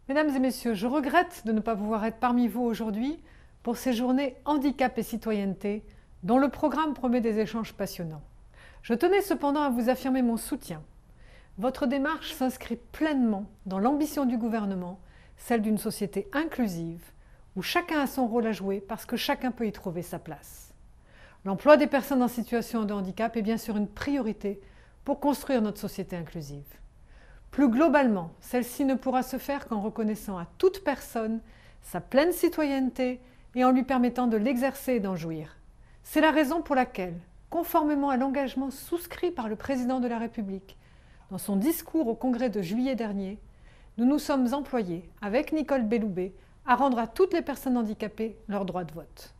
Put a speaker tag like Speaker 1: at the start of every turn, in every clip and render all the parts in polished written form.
Speaker 1: Mesdames et messieurs, je regrette de ne pas pouvoir être parmi vous aujourd'hui pour ces journées handicap et citoyenneté dont le programme promet des échanges passionnants. Je tenais cependant à vous affirmer mon soutien. Votre démarche s'inscrit pleinement dans l'ambition du gouvernement, celle d'une société inclusive, où chacun a son rôle à jouer parce que chacun peut y trouver sa place. L'emploi des personnes en situation de handicap est bien sûr une priorité pour construire notre société inclusive. Plus globalement, celle-ci ne pourra se faire qu'en reconnaissant à toute personne sa pleine citoyenneté et en lui permettant de l'exercer et d'en jouir. C'est la raison pour laquelle, conformément à l'engagement souscrit par le président de la République dans son discours au Congrès de juillet dernier, nous nous sommes employés, avec Nicole Belloubet, à rendre à toutes les personnes handicapées leur droit de vote.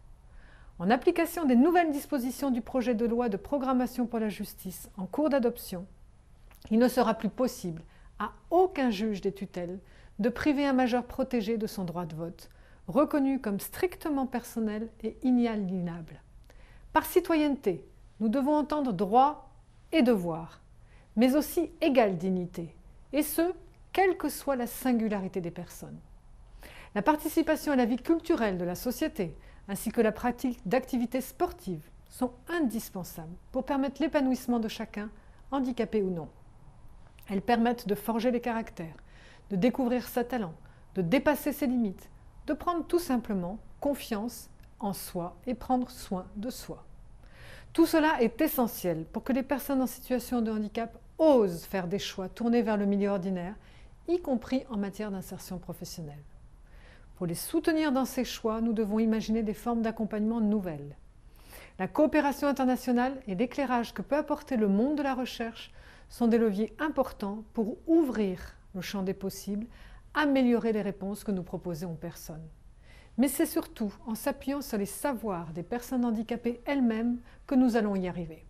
Speaker 1: En application des nouvelles dispositions du projet de loi de programmation pour la justice en cours d'adoption, il ne sera plus possible à aucun juge des tutelles de priver un majeur protégé de son droit de vote, reconnu comme strictement personnel et inaliénable. Par citoyenneté, nous devons entendre droit et devoir, mais aussi égale dignité, et ce, quelle que soit la singularité des personnes. La participation à la vie culturelle de la société, ainsi que la pratique d'activités sportives, sont indispensables pour permettre l'épanouissement de chacun, handicapé ou non. Elles permettent de forger les caractères, de découvrir ses talents, de dépasser ses limites, de prendre tout simplement confiance en soi et prendre soin de soi. Tout cela est essentiel pour que les personnes en situation de handicap osent faire des choix tournés vers le milieu ordinaire, y compris en matière d'insertion professionnelle. Pour les soutenir dans ces choix, nous devons imaginer des formes d'accompagnement nouvelles. La coopération internationale et l'éclairage que peut apporter le monde de la recherche sont des leviers importants pour ouvrir le champ des possibles, améliorer les réponses que nous proposons aux personnes. Mais c'est surtout en s'appuyant sur les savoirs des personnes handicapées elles-mêmes que nous allons y arriver.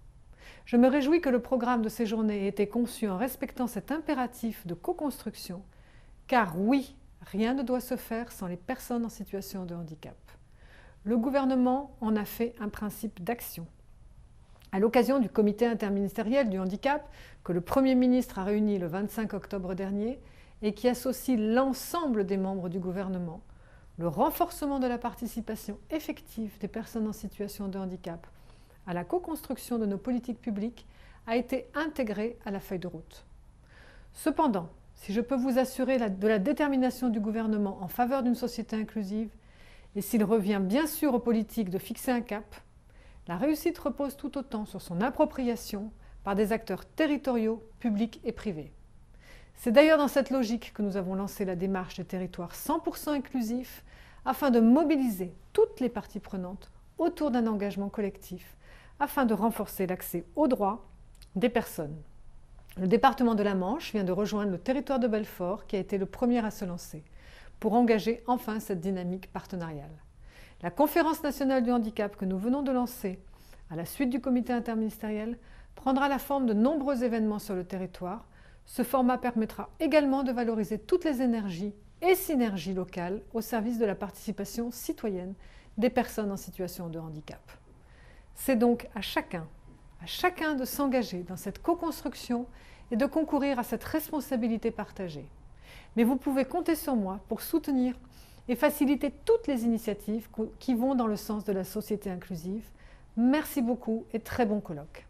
Speaker 1: Je me réjouis que le programme de ces journées ait été conçu en respectant cet impératif de co-construction, car oui, rien ne doit se faire sans les personnes en situation de handicap. Le gouvernement en a fait un principe d'action. À l'occasion du comité interministériel du handicap que le Premier ministre a réuni le 25 octobre dernier et qui associe l'ensemble des membres du gouvernement, le renforcement de la participation effective des personnes en situation de handicap à la co-construction de nos politiques publiques a été intégré à la feuille de route. Cependant, si je peux vous assurer de la détermination du gouvernement en faveur d'une société inclusive, et s'il revient bien sûr aux politiques de fixer un cap, la réussite repose tout autant sur son appropriation par des acteurs territoriaux, publics et privés. C'est d'ailleurs dans cette logique que nous avons lancé la démarche des territoires 100% inclusifs afin de mobiliser toutes les parties prenantes autour d'un engagement collectif afin de renforcer l'accès aux droits des personnes. Le département de la Manche vient de rejoindre le territoire de Belfort qui a été le premier à se lancer pour engager enfin cette dynamique partenariale. La conférence nationale du handicap que nous venons de lancer à la suite du comité interministériel prendra la forme de nombreux événements sur le territoire. Ce format permettra également de valoriser toutes les énergies et synergies locales au service de la participation citoyenne des personnes en situation de handicap. C'est donc à chacun de s'engager dans cette co-construction et de concourir à cette responsabilité partagée. Mais vous pouvez compter sur moi pour soutenir et faciliter toutes les initiatives qui vont dans le sens de la société inclusive. Merci beaucoup et très bon colloque.